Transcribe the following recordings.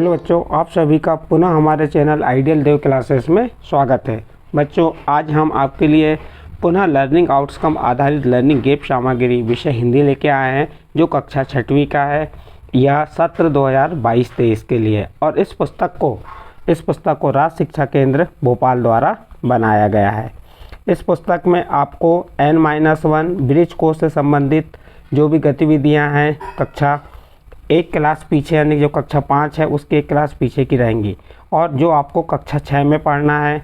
Hello बच्चों, आप सभी का पुनः हमारे चैनल आइडियल देव क्लासेस में स्वागत है। बच्चों, आज हम आपके लिए पुनः लर्निंग आउटकम आधारित लर्निंग गेप सामग्री विषय हिंदी लेके आए हैं, जो कक्षा 6वीं का है। यह सत्र 2022-23 के लिए और इस पुस्तक को राज्य शिक्षा केंद्र भोपाल द्वारा बनाया गया है। इस पुस्तक में आपको N-1 ब्रिज कोर्स से संबंधित जो भी गतिविधियां हैं कक्षा एक क्लास पीछे, यानी जो कक्षा 5 है उसके एक क्लास पीछे की रहेंगी, और जो आपको कक्षा 6 में पढ़ना है।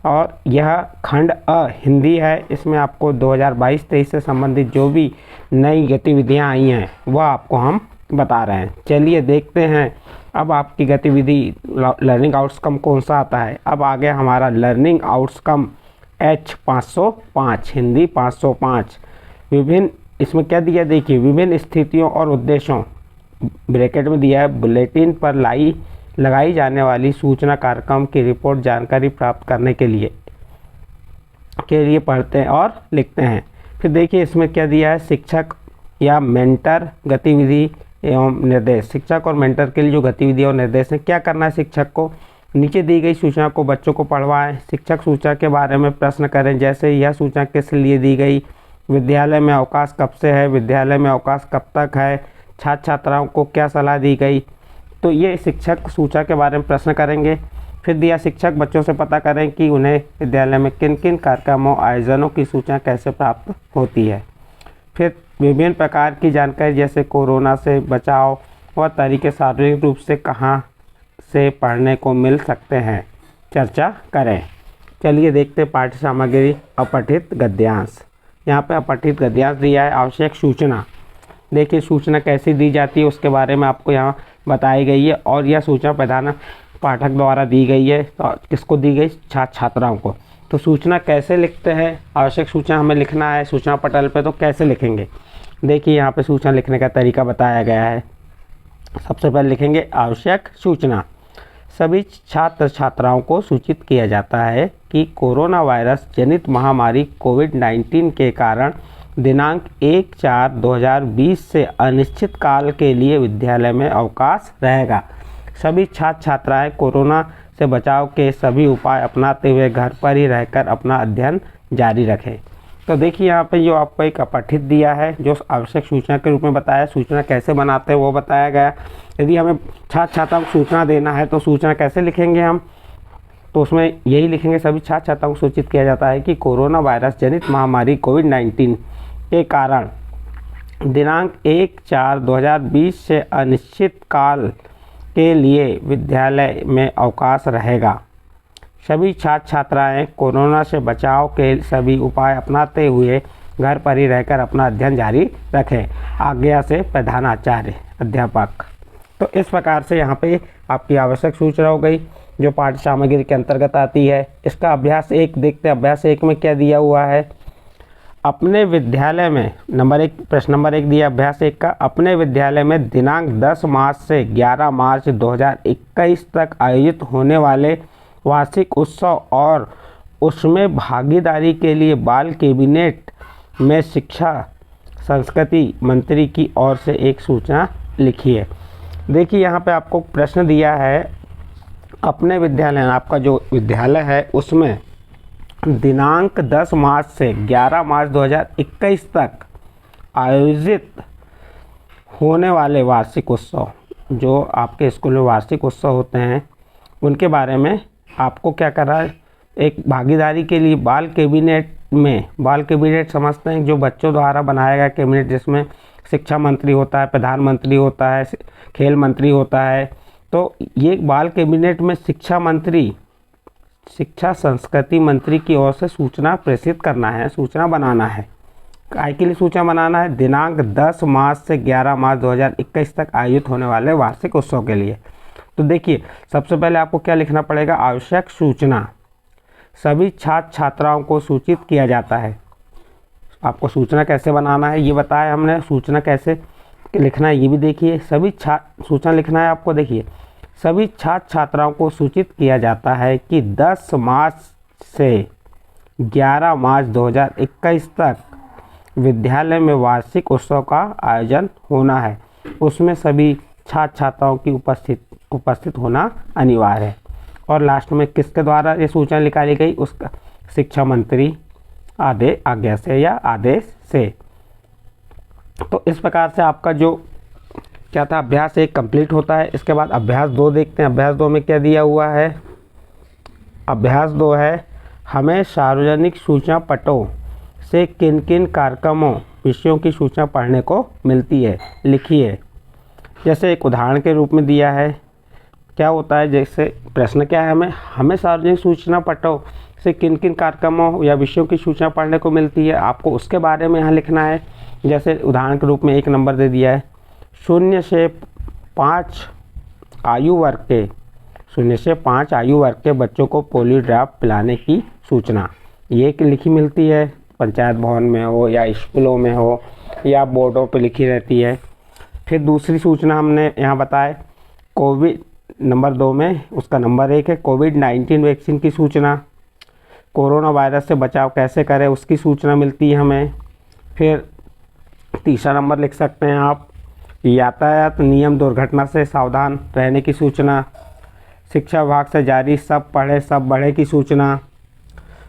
और यह खंड अ हिंदी है। इसमें आपको 2022-23 से संबंधित जो भी नई गतिविधियां आई हैं वह आपको हम बता रहे हैं। चलिए देखते हैं अब आपकी गतिविधि लर्निंग आउटकम कौन सा आता है। अब आ गया हमारा लर्निंग आउटकम H505 हिंदी 505। इसमें क्या दिया, देखिए, विभिन्न स्थितियों और उद्देश्यों ब्रैकेट में दिया है बुलेटिन पर लगाई जाने वाली सूचना कार्यक्रम की रिपोर्ट जानकारी प्राप्त करने के लिए पढ़ते हैं और लिखते हैं। फिर देखिए इसमें क्या दिया है, शिक्षक या मेंटर गतिविधि एवं निर्देश। शिक्षक और मेंटर के लिए जो गतिविधि और निर्देश है, क्या करना है शिक्षक को, नीचे दी गई सूचना को बच्चों को पढ़वाएं। शिक्षक सूचना के बारे में प्रश्न करें, जैसे यह सूचना किस लिए दी गई, विद्यालय में अवकाश कब से है, विद्यालय में अवकाश कब तक है, छात्र छात्राओं को क्या सलाह दी गई। तो ये शिक्षक सूचना के बारे में प्रश्न करेंगे। फिर दिया, शिक्षक बच्चों से पता करें कि उन्हें विद्यालय में किन किन कार्यक्रमों आयोजनों की सूचना कैसे प्राप्त होती है। फिर विभिन्न प्रकार की जानकारी जैसे कोरोना से बचाव और तरीके सार्वजनिक रूप से कहाँ से पढ़ने को मिल सकते हैं, चर्चा करें। चलिए देखते पाठ्य सामग्री अपठित गद्यांश। यहाँ पे अपठित गद्यांश दिया है। आवश्यक सूचना, देखिए सूचना कैसी दी जाती है उसके बारे में आपको यहाँ बताई गई है, और यह सूचना प्रधान पाठक द्वारा दी गई है। तो किसको दी गई, छात्र छात्राओं को। तो सूचना कैसे लिखते हैं, आवश्यक सूचना हमें लिखना है सूचना पटल पे, तो कैसे लिखेंगे, देखिए यहाँ पे सूचना लिखने का तरीका बताया गया है। सबसे पहले लिखेंगे आवश्यक सूचना। सभी छात्र छात्राओं को सूचित किया जाता है कि कोरोना वायरस जनित महामारी कोविड-19 के कारण दिनांक 1/4/2020 से अनिश्चित काल के लिए विद्यालय में अवकाश रहेगा। सभी छात्र छात्राएं कोरोना से बचाव के सभी उपाय अपनाते हुए घर पर ही रहकर अपना अध्ययन जारी रखें। तो देखिए यहाँ पे जो आपको एक अपठित दिया है, जो आवश्यक सूचना के रूप में बताया, सूचना कैसे बनाते हैं वो बताया गया। यदि हमें छात्र छात्राओं को सूचना देना है तो सूचना कैसे लिखेंगे हम, तो उसमें यही लिखेंगे, सभी छात्र छात्राओं को सूचित किया जाता है कि कोरोना वायरस जनित महामारी कोविड-19 के कारण दिनांक 1/4/2020 से अनिश्चित काल के लिए विद्यालय में अवकाश रहेगा। सभी छात्र छात्राएं कोरोना से बचाव के सभी उपाय अपनाते हुए घर पर ही रहकर अपना अध्ययन जारी रखें। आज्ञा से प्रधानाचार्य अध्यापक। तो इस प्रकार से यहाँ पे आपकी आवश्यक सूचना हो गई, जो पाठ्य सामग्री के अंतर्गत आती है। इसका अभ्यास 1 देखते हैं। अभ्यास 1 में क्या दिया हुआ है, अपने विद्यालय में प्रश्न नंबर 1 दिया अभ्यास 1 का, अपने विद्यालय में दिनांक 10 मार्च से 11 मार्च 2021 तक आयोजित होने वाले वार्षिक उत्सव और उसमें भागीदारी के लिए बाल कैबिनेट में शिक्षा संस्कृति मंत्री की ओर से एक सूचना लिखिए। देखिए यहाँ पे आपको प्रश्न दिया है, अपने विद्यालय, आपका जो विद्यालय है उसमें दिनांक 10 मार्च से 11 मार्च 2021 तक आयोजित होने वाले वार्षिक उत्सव, जो आपके स्कूल में वार्षिक उत्सव होते हैं उनके बारे में आपको क्या कर रहा है, एक भागीदारी के लिए बाल कैबिनेट समझते हैं जो बच्चों द्वारा बनाया गया कैबिनेट, जिसमें शिक्षा मंत्री होता है, प्रधानमंत्री होता है, खेल मंत्री होता है। तो ये बाल कैबिनेट में शिक्षा संस्कृति मंत्री की ओर से सूचना प्रेषित करना है, सूचना बनाना है। काय के लिए सूचना बनाना है, दिनांक 10 मार्च से 11 मार्च 2021 तक आयोजित होने वाले वार्षिक उत्सव के लिए। तो देखिए सबसे पहले आपको क्या लिखना पड़ेगा, आवश्यक सूचना। सभी छात्र छात्राओं को सूचित किया जाता है। आपको सूचना कैसे बनाना है ये बताया हमने, सूचना कैसे लिखना है ये भी देखिए। सूचना लिखना है आपको, देखिए सभी छात्र छात्राओं को सूचित किया जाता है कि 10 मार्च से 11 मार्च 2021 तक विद्यालय में वार्षिक उत्सव का आयोजन होना है। उसमें सभी छात्र छात्राओं की उपस्थिति उपस्थित होना अनिवार्य है। और लास्ट में किसके द्वारा ये सूचना निकाली गई, उसका शिक्षा मंत्री आज्ञा से या आदेश से। तो इस प्रकार से आपका जो क्या था, अभ्यास 1 कंप्लीट होता है। इसके बाद अभ्यास 2 देखते हैं। अभ्यास 2 में क्या दिया हुआ है, अभ्यास 2 है, हमें सार्वजनिक सूचना पटों से किन किन कार्यक्रमों विषयों की सूचना पढ़ने को मिलती है, लिखिए। जैसे एक उदाहरण के रूप में दिया है, क्या होता है, जैसे प्रश्न क्या है, हमें सार्वजनिक सूचना पटों से किन किन कार्यक्रमों या विषयों की सूचना पढ़ने को मिलती है, आपको उसके बारे में यहाँ लिखना है। जैसे उदाहरण के रूप में 1 नंबर दे दिया है, 0 से 5 आयु वर्ग के बच्चों को पोलियो ड्रॉप पिलाने की सूचना, ये लिखी मिलती है, पंचायत भवन में हो या स्कूलों में हो या बोर्डों पे लिखी रहती है। फिर दूसरी सूचना हमने यहाँ बताए, कोविड नंबर 2 में उसका नंबर 1 है, कोविड-19 वैक्सीन की सूचना, कोरोना वायरस से बचाव कैसे करें उसकी सूचना मिलती है हमें। फिर तीसरा नंबर लिख सकते हैं आप, यातायात नियम दुर्घटना से सावधान रहने की सूचना, शिक्षा विभाग से जारी सब पढ़े सब बढ़े की सूचना,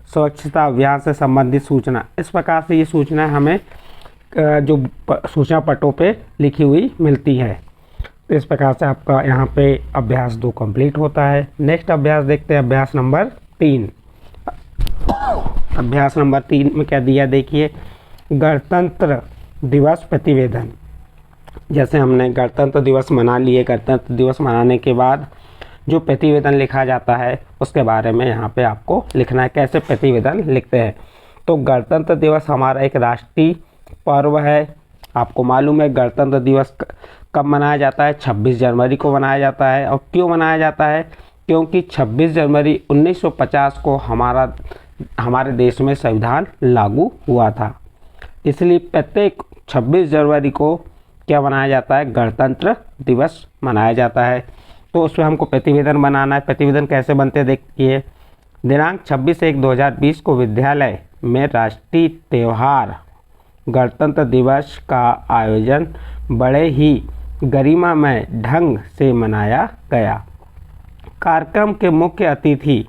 स्वच्छता अभियान से संबंधित सूचना। इस प्रकार से ये सूचना हमें जो सूचना पटों पे लिखी हुई मिलती है। तो इस प्रकार से आपका यहाँ पे अभ्यास 2 कंप्लीट होता है। नेक्स्ट अभ्यास देखते हैं, अभ्यास नंबर 3। अभ्यास नंबर 3 में क्या दिया, देखिए, गणतंत्र दिवस प्रतिवेदन। जैसे हमने गणतंत्र दिवस मना लिए, गणतंत्र दिवस मनाने के बाद जो प्रतिवेदन लिखा जाता है उसके बारे में यहाँ पे आपको लिखना है, कैसे प्रतिवेदन लिखते हैं। तो गणतंत्र दिवस हमारा एक राष्ट्रीय पर्व है। आपको मालूम है गणतंत्र दिवस कब मनाया जाता है, 26 जनवरी को मनाया जाता है। और क्यों मनाया जाता है, क्योंकि 26 जनवरी 1950 को हमारे देश में संविधान लागू हुआ था। इसलिए प्रत्येक 26 जनवरी को क्या मनाया जाता है, गणतंत्र दिवस मनाया जाता है। तो उसमें हमको प्रतिवेदन बनाना है। प्रतिवेदन कैसे बनते हैं, देखिए, दिनांक 26/1/2020 को विद्यालय में राष्ट्रीय त्यौहार गणतंत्र दिवस का आयोजन बड़े ही गरिमामय ढंग से मनाया गया। कार्यक्रम के मुख्य अतिथि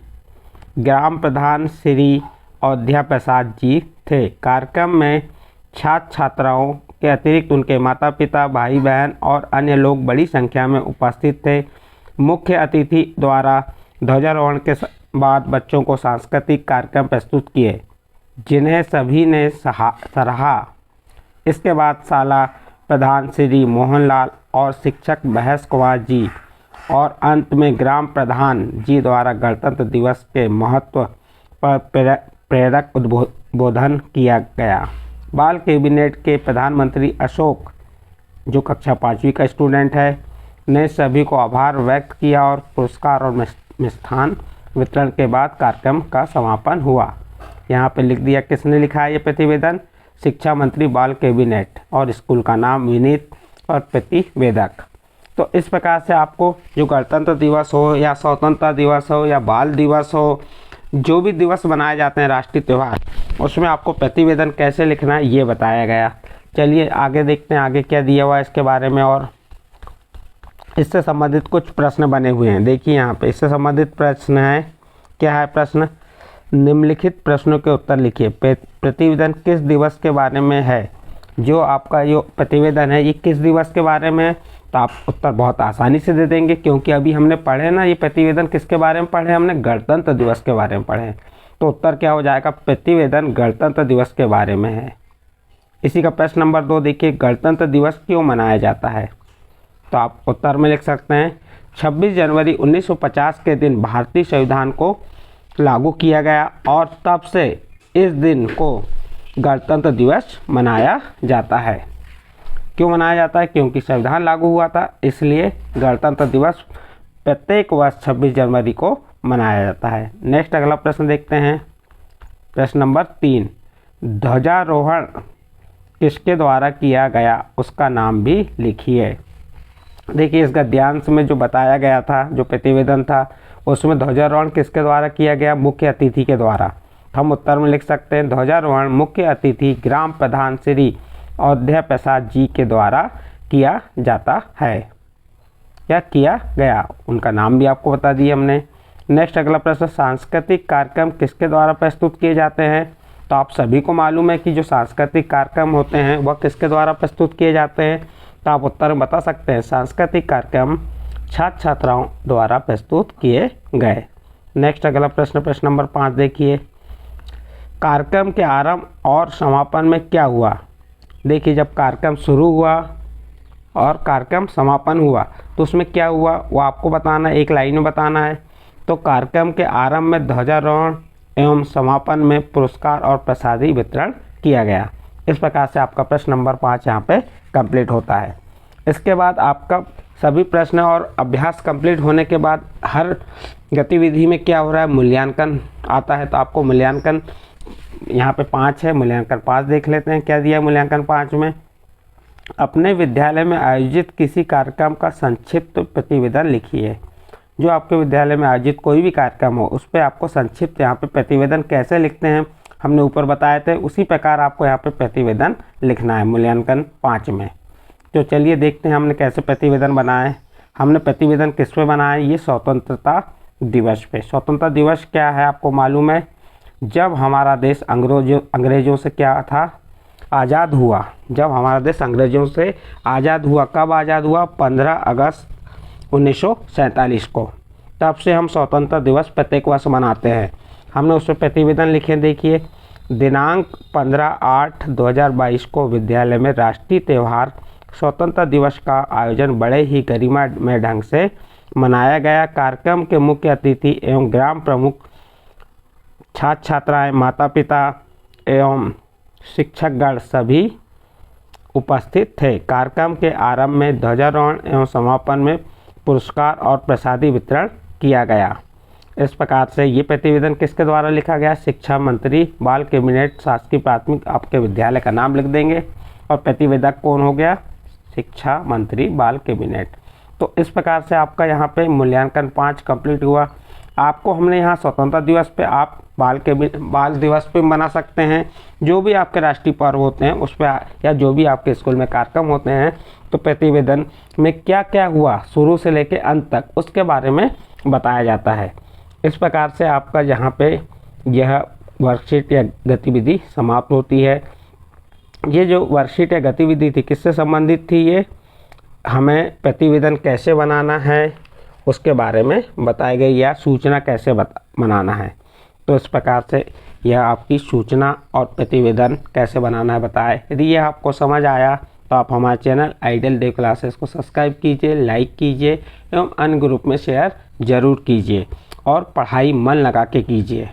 ग्राम प्रधान श्री अयोध्या प्रसाद जी थे। कार्यक्रम में छात्र छात्राओं के अतिरिक्त उनके माता पिता, भाई बहन और अन्य लोग बड़ी संख्या में उपस्थित थे। मुख्य अतिथि द्वारा ध्वजारोहण के बाद बच्चों को सांस्कृतिक कार्यक्रम प्रस्तुत किए जिन्हें सभी ने सराहा। इसके बाद शाला प्रधान श्री मोहनलाल और शिक्षक बहस कुमार जी और अंत में ग्राम प्रधान जी द्वारा गणतंत्र दिवस के महत्व पर प्रेरक उद्बोधन किया गया। बाल कैबिनेट के प्रधानमंत्री अशोक, जो कक्षा 5वीं का स्टूडेंट है, ने सभी को आभार व्यक्त किया और पुरस्कार और मिष्ठान वितरण के बाद कार्यक्रम का समापन हुआ। यहाँ पे लिख दिया, किसने लिखा है ये प्रतिवेदन, शिक्षा मंत्री, बाल कैबिनेट, और स्कूल का नाम विनीत और प्रतिवेदक। तो इस प्रकार से आपको जो गणतंत्र दिवस हो या स्वतंत्रता दिवस हो या बाल दिवस हो, जो भी दिवस मनाए जाते हैं राष्ट्रीय त्यौहार, उसमें आपको प्रतिवेदन कैसे लिखना है ये बताया गया। चलिए आगे देखते हैं, आगे क्या दिया हुआ है इसके बारे में। और इससे संबंधित कुछ प्रश्न बने हुए हैं। देखिए यहाँ पे इससे संबंधित प्रश्न है, क्या है प्रश्न, निम्नलिखित प्रश्नों के उत्तर लिखिए। प्रतिवेदन किस दिवस के बारे में है, जो आपका जो प्रतिवेदन है ये किस दिवस के बारे में है, तो आप उत्तर बहुत आसानी से दे देंगे, क्योंकि अभी हमने पढ़े ना ये प्रतिवेदन किसके बारे में पढ़े, हमने गणतंत्र दिवस के बारे में पढ़े। तो उत्तर क्या हो जाएगा, प्रतिवेदन गणतंत्र दिवस के बारे में है। इसी का प्रश्न नंबर 2 देखिए, गणतंत्र दिवस क्यों मनाया जाता है, तो आप उत्तर में लिख सकते हैं 26 जनवरी 1950 के दिन भारतीय संविधान को लागू किया गया और तब से इस दिन को गणतंत्र दिवस मनाया जाता है। क्यों मनाया जाता है, क्योंकि संविधान लागू हुआ था, इसलिए गणतंत्र दिवस प्रत्येक वर्ष 26 जनवरी को मनाया जाता है। नेक्स्ट अगला प्रश्न देखते हैं, प्रश्न नंबर 3, ध्वजारोहण किसके द्वारा किया गया उसका नाम भी लिखिए। देखिए इस गद्यांश में जो बताया गया था, जो प्रतिवेदन था, उसमें ध्वजारोहण किसके द्वारा किया गया, मुख्य अतिथि के द्वारा। हम उत्तर में लिख सकते हैं ध्वजारोहण मुख्य अतिथि ग्राम प्रधान श्री अयोध्या प्रसाद जी के द्वारा किया जाता है। या किया गया, उनका नाम भी आपको बता दिया हमने। नेक्स्ट अगला प्रश्न, सांस्कृतिक कार्यक्रम किसके द्वारा प्रस्तुत किए जाते हैं? तो आप सभी को मालूम है कि जो सांस्कृतिक कार्यक्रम होते हैं वह किसके द्वारा प्रस्तुत किए जाते हैं? तो आप उत्तर बता सकते हैं, सांस्कृतिक कार्यक्रम छात्र छात्राओं द्वारा प्रस्तुत किए गए। नेक्स्ट अगला प्रश्न, प्रश्न नंबर 5 देखिए, कार्यक्रम के आरंभ और समापन में क्या हुआ? देखिए, जब कार्यक्रम शुरू हुआ और कार्यक्रम समापन हुआ तो उसमें क्या हुआ वो आपको बताना है, एक लाइन में बताना है। तो कार्यक्रम के आरंभ में ध्वजारोहण एवं समापन में पुरस्कार और प्रसादी वितरण किया गया। इस प्रकार से आपका प्रश्न नंबर 5 यहाँ पे कंप्लीट होता है। इसके बाद आपका सभी प्रश्न और अभ्यास कंप्लीट होने के बाद हर गतिविधि में क्या हो रहा है, मूल्यांकन आता है। तो आपको मूल्यांकन यहाँ पे 5 है, मूल्यांकन 5 देख लेते हैं। क्या दिया मूल्यांकन 5 में? अपने विद्यालय में आयोजित किसी कार्यक्रम का संक्षिप्त प्रतिवेदन लिखिए। जो आपके विद्यालय में आयोजित कोई भी कार्यक्रम हो उस पर आपको संक्षिप्त यहाँ पे प्रतिवेदन कैसे लिखते हैं हमने ऊपर बताए थे, उसी प्रकार आपको यहाँ पे प्रतिवेदन लिखना है मूल्यांकन 5 में। तो चलिए देखते हैं हमने कैसे प्रतिवेदन बनाए। हमने प्रतिवेदन किस पे बनाया? ये स्वतंत्रता दिवस पे। स्वतंत्रता दिवस क्या है आपको मालूम है? जब हमारा देश अंग्रेज़ों से क्या था, आज़ाद हुआ। जब हमारा देश अंग्रेज़ों से आज़ाद हुआ, कब आज़ाद हुआ? 15 अगस्त 1947 को। तब से हम स्वतंत्रता दिवस प्रत्येक वर्ष मनाते हैं। हमने उस पर प्रतिवेदन लिखे, देखिए, दिनांक 15/8/2022 को विद्यालय में राष्ट्रीय त्यौहार स्वतंत्रता दिवस का आयोजन बड़े ही गरिमामय ढंग से मनाया गया। कार्यक्रम के मुख्य अतिथि एवं ग्राम प्रमुख, छात्र छात्राएं, माता पिता एवं शिक्षकगण सभी उपस्थित थे। कार्यक्रम के आरंभ में ध्वजारोहण एवं समापन में पुरस्कार और प्रसादी वितरण किया गया। इस प्रकार से ये प्रतिवेदन किसके द्वारा लिखा गया? शिक्षा मंत्री, बाल कैबिनेट, शासकीय प्राथमिक, आपके विद्यालय का नाम लिख देंगे। और प्रतिवेदक कौन हो गया? शिक्षा मंत्री, बाल कैबिनेट। तो इस प्रकार से आपका यहाँ पे मूल्यांकन 5 कंप्लीट हुआ। आपको हमने यहाँ स्वतंत्रता दिवस पे आप बाल दिवस पे बना सकते हैं, जो भी आपके राष्ट्रीय पर्व होते हैं उस पर, या जो भी आपके स्कूल में कार्यक्रम होते हैं, तो प्रतिवेदन में क्या क्या हुआ शुरू से लेकर अंत तक उसके बारे में बताया जाता है। इस प्रकार से आपका यहाँ पे यह वर्कशीट या गतिविधि समाप्त होती है। ये जो वर्कशीट या गतिविधि थी किससे संबंधित थी? ये हमें प्रतिवेदन कैसे बनाना है उसके बारे में बताई गई, या सूचना कैसे बनाना है। तो इस प्रकार से यह आपकी सूचना और प्रतिवेदन कैसे बनाना है बताए। यदि ये आपको समझ आया तो आप हमारे चैनल आइडियल डे क्लासेस को सब्सक्राइब कीजिए, लाइक कीजिए एवं अन्य ग्रुप में शेयर ज़रूर कीजिए और पढ़ाई मन लगा के कीजिए।